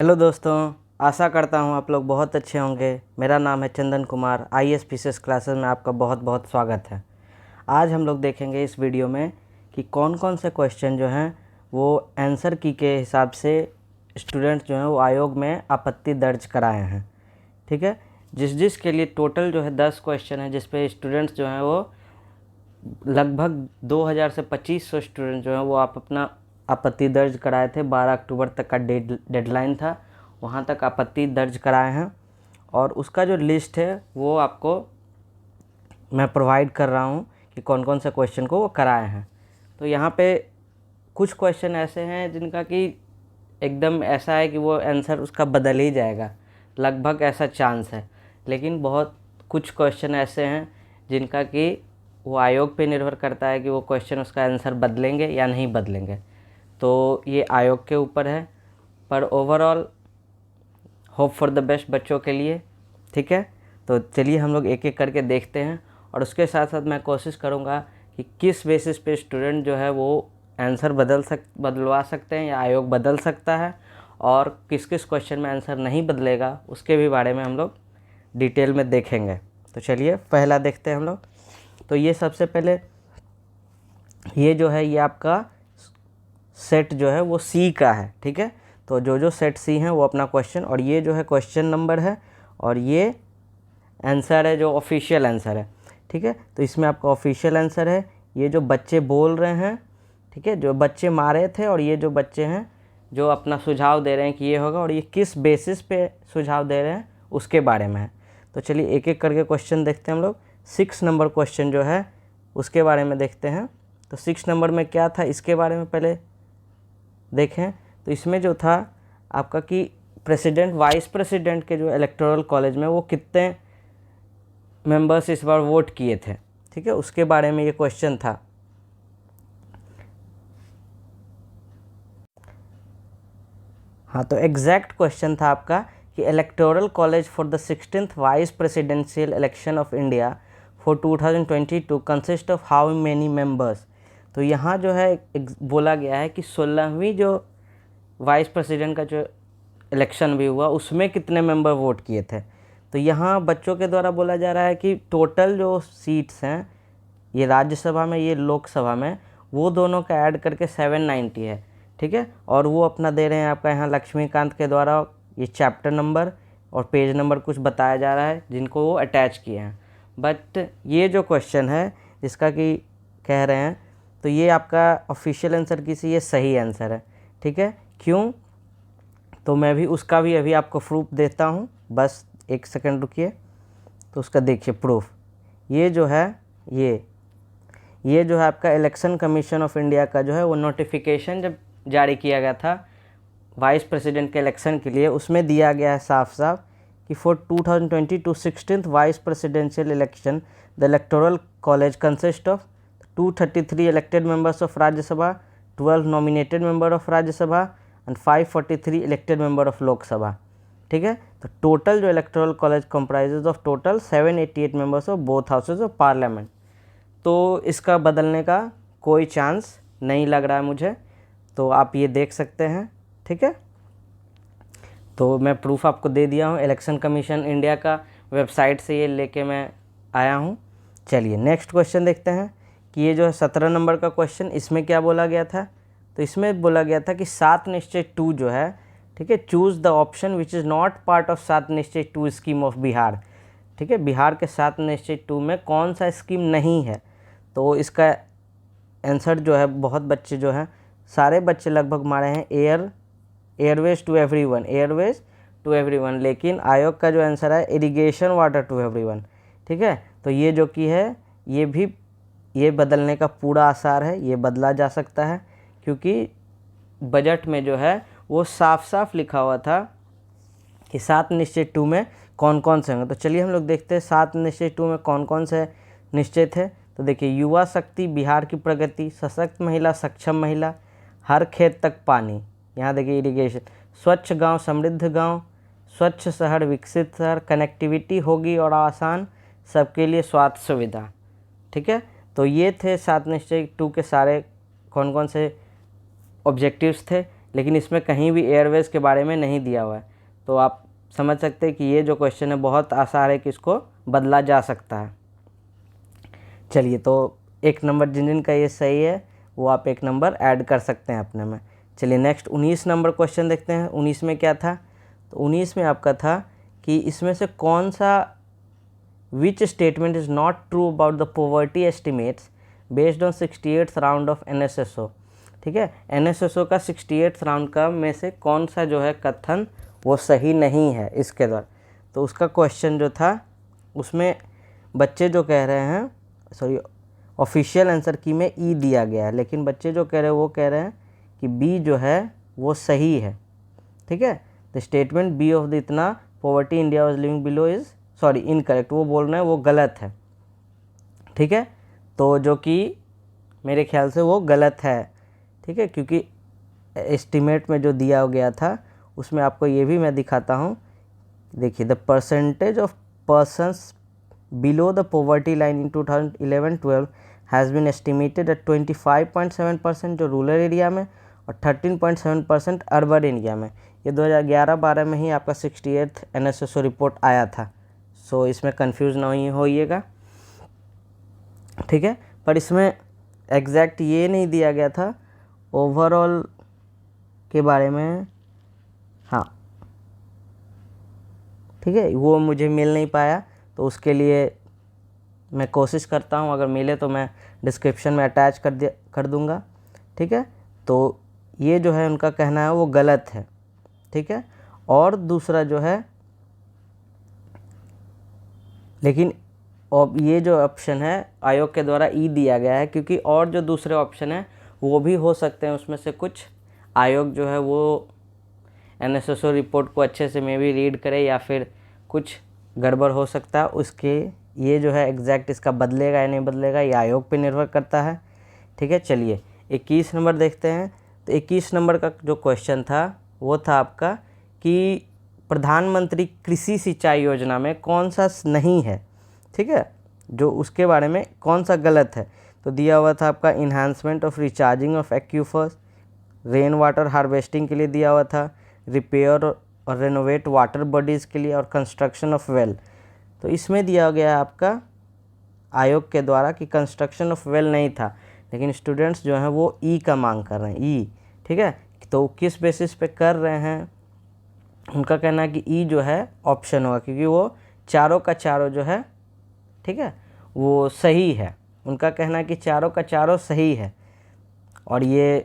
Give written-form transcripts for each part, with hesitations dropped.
Hello दोस्तों, आशा करता हूँ आप लोग बहुत अच्छे होंगे। मेरा नाम है Chandan Kumar. IAS PCS classes में आपका बहुत बहुत स्वागत है। आज हम लोग देखेंगे इस वीडियो में कि कौन कौन से क्वेश्चन जो हैं वो आंसर की के हिसाब से स्टूडेंट्स जो हैं वो आयोग में आपत्ति दर्ज कराए हैं। ठीक है, जिस के लिए टोटल जो है 10 क्वेश्चन है, जिस पे स्टूडेंट्स जो हैं वो लगभग 2000 से 2500 स्टूडेंट जो हैं वो आप अपना आपत्ति दर्ज कराए थे। 12 अक्टूबर तक का डेडलाइन था, वहाँ तक आपत्ति दर्ज कराए हैं और उसका जो लिस्ट है वो आपको मैं प्रोवाइड कर रहा हूँ कि कौन कौन से क्वेश्चन को वो कराए हैं। तो यहाँ पे कुछ क्वेश्चन ऐसे हैं जिनका कि एकदम ऐसा है कि वो आंसर उसका बदल ही जाएगा, लगभग ऐसा चांस है। लेकिन बहुत कुछ क्वेश्चन ऐसे हैं जिनका कि वो आयोग पे निर्भर करता है कि वो क्वेश्चन उसका आंसर बदलेंगे या नहीं बदलेंगे। तो ये आयोग के ऊपर है, पर overall hope for the best बच्चों के लिए। ठीक है, तो चलिए हम लोग एक एक करके देखते हैं और उसके साथ साथ मैं कोशिश करूँगा कि किस बेसिस पे स्टूडेंट जो है वो आंसर बदलवा सकते हैं या आयोग बदल सकता है, और किस किस क्वेश्चन में आंसर नहीं बदलेगा उसके भी बारे में हम लोग डिटेल में देखेंगे। तो चलिए पहला देखते हैं हम लोग। तो ये सबसे पहले ये जो है ये आपका सेट जो है वो सी का है। ठीक है, तो जो सेट सी हैं वो अपना क्वेश्चन, और ये जो है क्वेश्चन नंबर है और ये आंसर है जो ऑफिशियल आंसर है। ठीक है, तो इसमें आपका ऑफिशियल आंसर है, ये जो बच्चे बोल रहे हैं, ठीक है, जो बच्चे मारे थे, और ये जो बच्चे हैं जो अपना सुझाव दे रहे हैं कि ये होगा, और ये किस बेसिस पे सुझाव दे रहे हैं उसके बारे में है। तो चलिए एक एक करके क्वेश्चन देखते हैं हम लोग। 6 नंबर क्वेश्चन जो है उसके बारे में देखते हैं। तो 6 नंबर में क्या था इसके बारे में पहले देखें। तो इसमें जो था आपका कि प्रेसिडेंट वाइस प्रेसिडेंट के जो इलेक्टोरल कॉलेज में वो कितने मेंबर्स इस बार वोट किए थे। ठीक है, उसके बारे में ये क्वेश्चन था। हाँ, तो एग्जैक्ट क्वेश्चन था आपका कि electoral college for the 16th vice presidential election of India for 2022 consist of how many members. तो यहाँ जो है बोला गया है कि 16वीं जो वाइस प्रेसिडेंट का जो इलेक्शन भी हुआ उसमें कितने मेंबर वोट किए थे। तो यहाँ बच्चों के द्वारा बोला जा रहा है कि टोटल जो सीट्स हैं, ये राज्यसभा में ये लोकसभा में, वो दोनों का ऐड करके 790 है। ठीक है, और वो अपना दे रहे हैं आपका यहाँ लक्ष्मीकांत के द्वारा ये चैप्टर नंबर और पेज नंबर कुछ बताया जा रहा है जिनको वो अटैच किए हैं। बट ये जो क्वेश्चन है जिसका कि कह रहे हैं, तो ये आपका ऑफिशियल आंसर की से ये सही आंसर है। ठीक है, क्यों? तो मैं भी उसका भी अभी आपको प्रूफ देता हूँ, बस एक सेकंड रुकिए। तो उसका देखिए प्रूफ, ये जो है ये जो है आपका इलेक्शन कमीशन ऑफ इंडिया का जो है वो नोटिफिकेशन जब जारी किया गया था वाइस प्रेसिडेंट के इलेक्शन के लिए, उसमें दिया गया है साफ साफ कि for 2022 16th vice presidential election the electoral college consist of 233 elected members of Rajya Sabha, 12 nominated member of Rajya Sabha and 543 elected member of Lok Sabha. ठीक है, तो टोटल जो electoral college comprises of total 788 members of both houses of parliament. तो इसका बदलने का कोई chance नहीं लग रहा है मुझे, तो आप ये देख सकते हैं। ठीक है, तो मैं प्रूफ आपको दे दिया हूँ, इलेक्शन कमीशन इंडिया का वेबसाइट से ये लेके मैं आया हूँ। चलिए नेक्स्ट क्वेश्चन देखते हैं कि ये जो है 17 नंबर का क्वेश्चन, इसमें क्या बोला गया था। तो इसमें बोला गया था कि 7 निश्चय 2 जो है, ठीक है, choose the option which is not part of 7 निश्चय 2 स्कीम ऑफ बिहार। ठीक है, बिहार के 7 निश्चय 2 में कौन सा स्कीम नहीं है। तो इसका आंसर जो है बहुत बच्चे जो हैं, सारे बच्चे लगभग मारे हैं airways to everyone, airways to everyone, लेकिन आयोग का जो आंसर है इरिगेशन वाटर टू एवरीवन। ठीक है, तो ये जो कि है ये बदलने का पूरा आसार है, ये बदला जा सकता है क्योंकि बजट में जो है वो साफ साफ लिखा हुआ था कि 7 निश्चय 2 में कौन कौन से होंगे। तो चलिए हम लोग देखते हैं 7 निश्चय 2 में कौन कौन से निश्चय थे। तो देखिए, युवा शक्ति, बिहार की प्रगति, सशक्त महिला, सक्षम महिला, हर खेत तक पानी, यहाँ देखिए इरिगेशन, स्वच्छ गांव, समृद्ध गांव, स्वच्छ शहर, विकसित शहर, कनेक्टिविटी होगी और आसान, सबके लिए स्वास्थ्य सुविधा। ठीक है, तो ये थे 7 निश्चय 2 के सारे कौन कौन से ऑब्जेक्टिव्स थे लेकिन इसमें कहीं भी एयरवेज के बारे में नहीं दिया हुआ है। तो आप समझ सकते हैं कि ये जो क्वेश्चन है बहुत आसान है कि इसको बदला जा सकता है। चलिए, तो 1 नंबर जिन जिन का ये सही है वो आप 1 नंबर ऐड कर सकते हैं अपने में। चलिए नेक्स्ट 19 नंबर क्वेश्चन देखते हैं। 19 में क्या था? तो 19 में आपका था कि इसमें से कौन सा which statement is not true about the poverty estimates based on 68th round of NSSO। ठीक है, NSSO का 68th राउंड का में से कौन सा जो है कथन वो सही नहीं है इसके द्वारा। तो उसका क्वेश्चन जो था उसमें बच्चे जो कह रहे हैं, सॉरी ऑफिशियल आंसर की में ई दिया गया है, लेकिन बच्चे जो कह रहे हैं वो कह रहे हैं कि बी जो है वो सही है। ठीक है, the statement B of the इतना poverty India was living below is sorry incorrect, वो बोल रहे हैं वो गलत है। ठीक है, तो जो कि मेरे ख्याल से वो गलत है। ठीक है, क्योंकि एस्टिमेट में जो दिया गया था उसमें आपको ये भी मैं दिखाता हूँ। देखिए, the percentage of persons below the poverty line in 2011-12 has been estimated at 25.7% जो रूरल एरिया में और 13.7% अर्बन एरिया में। ये 2011-12 में ही आपका 68th NSSO रिपोर्ट आया था। सो इसमें कंफ्यूज ना होइएगा। ठीक है, पर इसमें एग्जैक्ट ये नहीं दिया गया था ओवरऑल के बारे में। हाँ, ठीक है, वो मुझे मिल नहीं पाया, तो उसके लिए मैं कोशिश करता हूँ, अगर मिले तो मैं डिस्क्रिप्शन में अटैच कर दूँगा। ठीक है, तो ये जो है उनका कहना है वो गलत है। ठीक है, और दूसरा जो है, लेकिन और ये जो ऑप्शन है आयोग के द्वारा ई दिया गया है, क्योंकि और जो दूसरे ऑप्शन हैं वो भी हो सकते हैं, उसमें से कुछ आयोग जो है वो NSSO रिपोर्ट को अच्छे से मे भी रीड करे या फिर कुछ गड़बड़ हो सकता है। उसके ये जो है एग्जैक्ट इसका बदलेगा या नहीं बदलेगा ये आयोग पे निर्भर करता है। ठीक है, चलिए 21 नंबर देखते हैं। तो 21 नंबर का जो क्वेश्चन था वो था आपका कि प्रधानमंत्री कृषि सिंचाई योजना में कौन सा नहीं है। ठीक है, जो उसके बारे में कौन सा गलत है। तो दिया हुआ था आपका enhancement of recharging of aquifers, rain water harvesting के लिए दिया हुआ था, रिपेयर और रेनोवेट वाटर बॉडीज़ के लिए, और कंस्ट्रक्शन ऑफ वेल। तो इसमें दिया गया है आपका आयोग के द्वारा कि कंस्ट्रक्शन ऑफ वेल नहीं था, लेकिन स्टूडेंट्स जो हैं वो ई का मांग कर रहे हैं, ई। ठीक है, तो किस बेसिस पे कर रहे हैं, उनका कहना है कि ई जो है ऑप्शन होगा, क्योंकि वो चारों का चारों जो है, ठीक है, वो सही है। उनका कहना है कि चारों का चारों सही है। और ये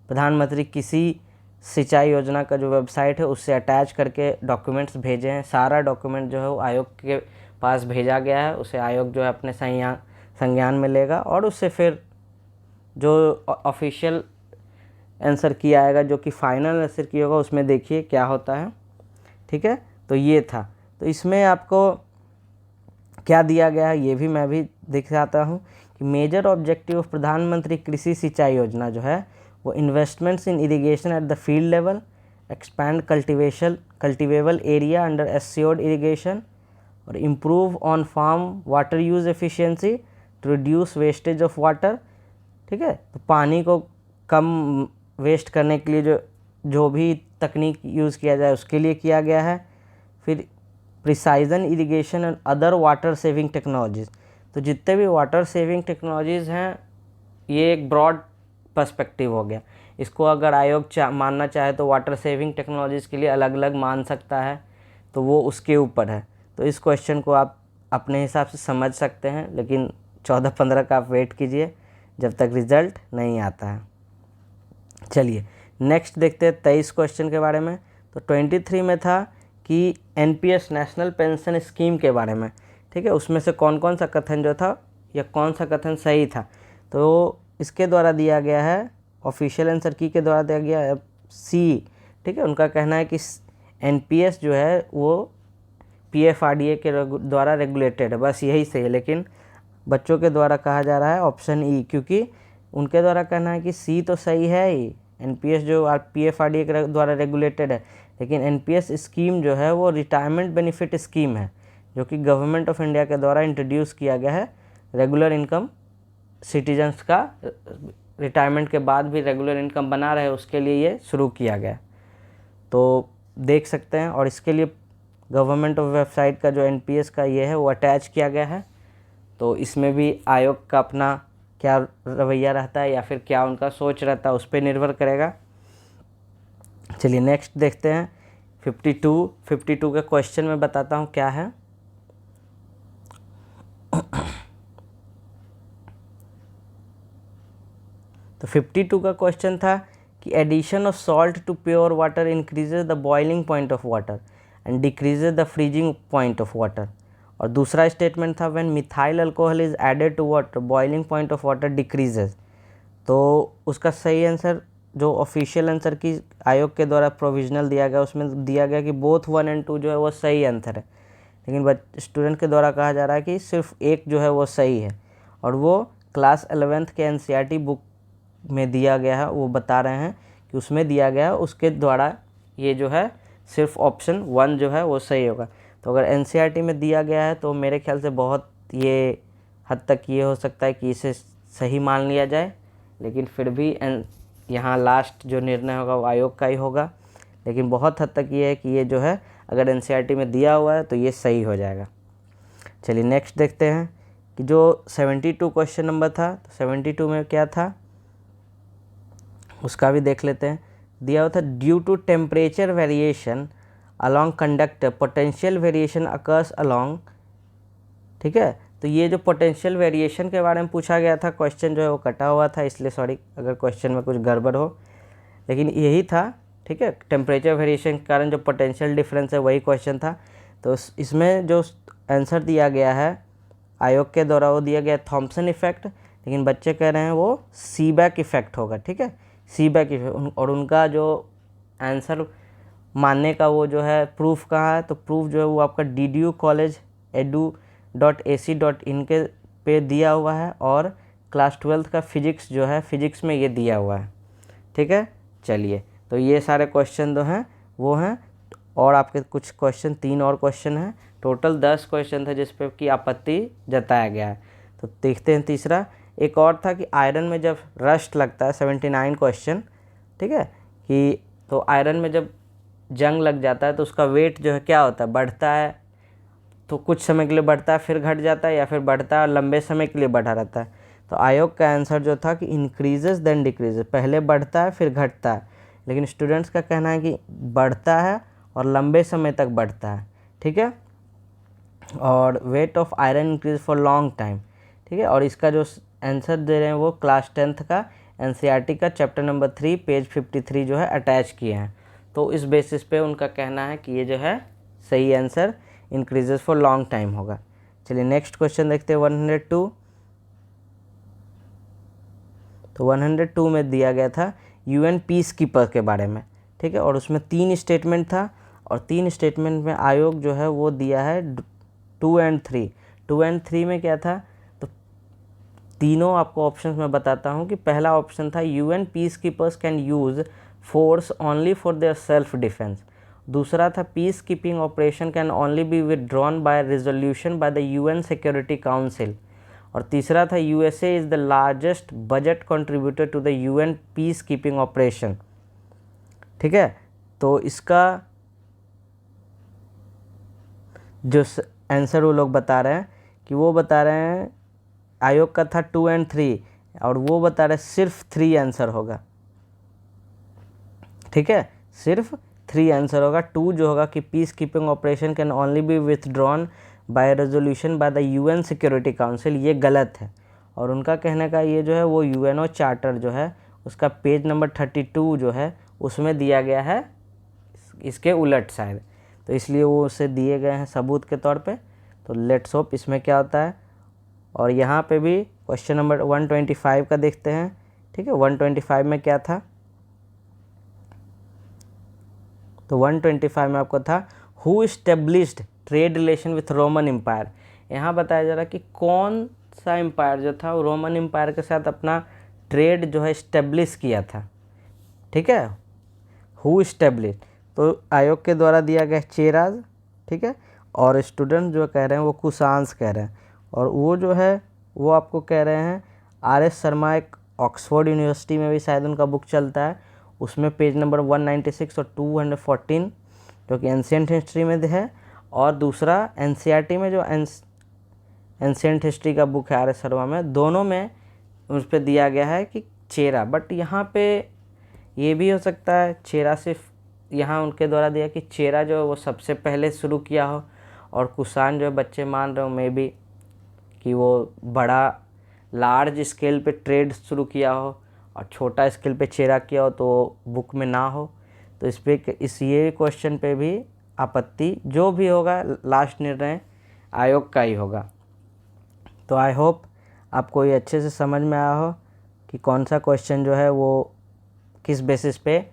प्रधानमंत्री कृषि सिंचाई योजना का जो वेबसाइट है उससे अटैच करके डॉक्यूमेंट्स भेजे हैं। सारा डॉक्यूमेंट जो है वो आयोग के पास भेजा गया है, उसे आयोग जो है अपने संज्ञान में लेगा और उससे फिर जो ऑफिशियल आंसर किया आएगा, जो कि फाइनल आंसर किया होगा, उसमें देखिए क्या होता है। ठीक है, तो ये था। तो इसमें आपको क्या दिया गया है ये भी मैं भी दिखाता हूँ कि मेजर ऑब्जेक्टिव ऑफ प्रधानमंत्री कृषि सिंचाई योजना जो है वो investments in irrigation at the field level, expand cultivable area under assured irrigation और improve on farm water use efficiency to reduce wastage of water. ठीक है, तो पानी को कम वेस्ट करने के लिए जो भी तकनीक यूज़ किया जाए उसके लिए किया गया है। फिर precision irrigation and other water saving technologies, तो जितने भी वाटर सेविंग टेक्नोलॉजीज़ हैं ये एक ब्रॉड पर्सपेक्टिव हो गया। इसको अगर आयोग मानना चाहे तो वाटर सेविंग टेक्नोलॉजीज़ के लिए अलग अलग मान सकता है, तो वो उसके ऊपर है। तो इस क्वेश्चन को आप अपने हिसाब से समझ सकते हैं, लेकिन 14-15 का आप वेट कीजिए जब तक रिज़ल्ट नहीं आता है। चलिए नेक्स्ट देखते हैं 23 क्वेश्चन के बारे में। तो 23 में था कि NPS नेशनल पेंशन स्कीम के बारे में। ठीक है, उसमें से कौन कौन सा कथन जो था या कौन सा कथन सही था, तो इसके द्वारा दिया गया है, ऑफिशियल आंसर की के द्वारा दिया गया है सी। ठीक है, उनका कहना है कि NPS जो है वो PFRDA के द्वारा रेगुलेटेड है, बस यही सही है। लेकिन बच्चों के द्वारा कहा जा रहा है ऑप्शन ई, क्योंकि उनके द्वारा कहना है कि सी तो सही है ही, NPS जो PFRDA के द्वारा रेगुलेटेड है, लेकिन NPS स्कीम जो है वो रिटायरमेंट बेनिफिट स्कीम है, जो कि गवर्नमेंट ऑफ इंडिया के द्वारा इंट्रोड्यूस किया गया है रेगुलर इनकम सिटीजन्स का रिटायरमेंट के बाद भी रेगुलर इनकम बना रहे उसके लिए ये शुरू किया गया। तो देख सकते हैं, और इसके लिए गवर्नमेंट ऑफ वेबसाइट का जो एनपीएस का ये है वो अटैच किया गया है। तो इसमें भी आयोग का अपना क्या रवैया रहता है या फिर क्या उनका सोच रहता है उस पर निर्भर करेगा। चलिए नेक्स्ट देखते हैं 52 के क्वेश्चन में बताता हूँ क्या है। तो 52 का क्वेश्चन था कि addition of salt to pure water increases the boiling point of water and decreases the freezing point of water. और दूसरा स्टेटमेंट था when methyl alcohol is added to water boiling point of water decreases. तो उसका सही answer जो official answer की आयोग के द्वारा प्रोविजनल दिया गया उसमें दिया गया कि बोथ 1 और 2 जो है वो सही आंसर है, लेकिन स्टूडेंट के द्वारा कहा जा रहा है कि सिर्फ एक जो है वो सही है, और वो क्लास 11th के एनसीईआरटी बुक में दिया गया है। वो बता रहे हैं कि उसमें दिया गया है, उसके द्वारा ये जो है सिर्फ ऑप्शन 1 जो है वो सही होगा। तो अगर एनसीईआरटी में दिया गया है तो मेरे ख्याल से बहुत ये हद तक ये हो सकता है कि इसे सही मान लिया जाए, लेकिन फिर भी यहाँ लास्ट जो निर्णय होगा वो आयोग का ही होगा। लेकिन बहुत हद तक ये है कि ये जो है अगर एनसीईआरटी में दिया हुआ है तो ये सही हो जाएगा। चलिए नेक्स्ट देखते हैं कि जो 72 क्वेश्चन नंबर था, तो 72 में क्या था उसका भी देख लेते हैं। दिया हुआ था due to temperature variation along conductor potential variation occurs along. ठीक है, तो ये जो पोटेंशियल वेरिएशन के बारे में पूछा गया था क्वेश्चन जो है वो कटा हुआ था, इसलिए सॉरी अगर क्वेश्चन में कुछ गड़बड़ हो, लेकिन यही था। ठीक है, टेम्परेचर वेरिएशन के कारण जो पोटेंशियल डिफरेंस है वही क्वेश्चन था। तो इसमें जो आंसर दिया गया है आयोग के द्वारा वो दिया गया थॉम्सन इफेक्ट, लेकिन बच्चे कह रहे हैं वो सीबैक इफेक्ट होगा। ठीक है, सीबैक इफेक्ट, और उनका जो आंसर मानने का वो जो है प्रूफ कहाँ है, तो प्रूफ जो है वो आपका DDU कॉलेज edu.ac.in के पे दिया हुआ है, और क्लास 12th का फिजिक्स जो है फिजिक्स में ये दिया हुआ है। ठीक है, चलिए तो ये सारे क्वेश्चन जो हैं वो हैं, और आपके कुछ क्वेश्चन 3 और क्वेश्चन हैं, टोटल 10 क्वेश्चन थे जिस पे कि आपत्ति जताया गया है। तो देखते हैं तीसरा। एक और था कि आयरन में जब रस्ट लगता है 79 क्वेश्चन। ठीक है, कि तो आयरन में जब जंग लग जाता है तो उसका वेट जो है क्या होता है, बढ़ता है, तो कुछ समय के लिए बढ़ता है फिर घट जाता है, या फिर बढ़ता है और लंबे समय के लिए बढ़ा रहता है। तो आयोग का आंसर जो था कि इंक्रीजेस देन डिक्रीजेस, पहले बढ़ता है फिर घटता है, लेकिन स्टूडेंट्स का कहना है कि बढ़ता है और लंबे समय तक बढ़ता है। ठीक है, और weight of iron increase for long time. ठीक है, और इसका जो आंसर दे रहे हैं वो क्लास 10th का एनसीईआरटी का चैप्टर नंबर 3 पेज 53 जो है अटैच किए हैं। तो इस बेसिस पे उनका कहना है कि ये जो है सही answer increases for long time होगा। चलिए नेक्स्ट क्वेश्चन देखते हैं 102। तो 102 में दिया गया था UN पीस कीपर के बारे में। ठीक है, और उसमें 3 स्टेटमेंट था, और 3 स्टेटमेंट में आयोग जो है वो दिया है 2 और 3। 2 और 3 में क्या था, तो तीनों आपको ऑप्शंस में बताता हूँ कि पहला ऑप्शन था UN peace keepers can use force only for their self defence. दूसरा था peace keeping operation can only be withdrawn by resolution by the UN security council. और तीसरा था USA is the largest budget contributor to the UN peace keeping operation. ठीक है, तो इसका जो आंसर वो लोग बता रहे हैं कि वो बता रहे हैं आयोग का था 2 और 3, और वो बता रहे सिर्फ 3 आंसर होगा। ठीक है, सिर्फ 3 आंसर होगा। 2 जो होगा कि peace keeping operation can only be withdrawn by resolution by the UN security council, ये गलत है। और उनका कहने का ये जो है वो UNO चार्टर जो है उसका पेज नंबर 32 जो है उसमें दिया गया है इसके उलट शायद, तो इसलिए वो उसे दिए गए हैं सबूत के तौर पे। तो लेट्स होप इसमें क्या होता है। और यहाँ पे भी क्वेश्चन नंबर 125 का देखते हैं। ठीक है, 125 में क्या था, तो 125 में आपको था who established trade relation with Roman empire. यहाँ बताया जा रहा है कि कौन सा एम्पायर जो था वो रोमन एम्पायर के साथ अपना ट्रेड जो है इस्टेब्लिश किया था। ठीक है, हु इस्टेब्लिश्ड, तो आयोग के द्वारा दिया गया चेराज। ठीक है, और स्टूडेंट जो कह रहे हैं वो कुशांस कह रहे हैं, और वो जो है वो आपको कह रहे हैं RS शर्मा एक ऑक्सफोर्ड यूनिवर्सिटी में भी शायद उनका बुक चलता है, उसमें पेज नंबर 196 और 214 जो कि एंशियंट हिस्ट्री में है, और दूसरा एनसीईआरटी में जो एंशियंट हिस्ट्री का बुक है आर एस शर्मा में, दोनों में उस पर दिया गया है कि चेरा। बट यहाँ पे ये भी हो सकता है चेरा सिर्फ यहाँ उनके द्वारा दिया कि चेरा जो है वो सबसे पहले शुरू किया हो, और कुषाण जो है बच्चे मान रहे हो मे बी कि वो बड़ा लार्ज स्केल पे ट्रेड शुरू किया हो, और छोटा स्केल पे चेरा किया हो तो बुक में ना हो। तो इस ये क्वेश्चन पे भी आपत्ति, जो भी होगा लास्ट निर्णय आयोग का ही होगा। तो आई होप आपको ये अच्छे से समझ में आया हो कि कौन सा क्वेश्चन जो है वो किस बेसिस पे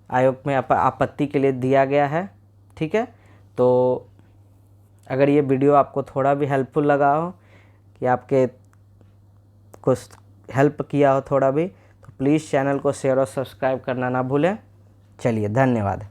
आयोग में आपत्ति के लिए दिया गया है। ठीक है, तो अगर ये वीडियो आपको थोड़ा भी हेल्पफुल लगा हो, कि आपके कुछ हेल्प किया हो थोड़ा भी, तो प्लीज़ चैनल को शेयर और सब्सक्राइब करना ना भूलें। चलिए, धन्यवाद।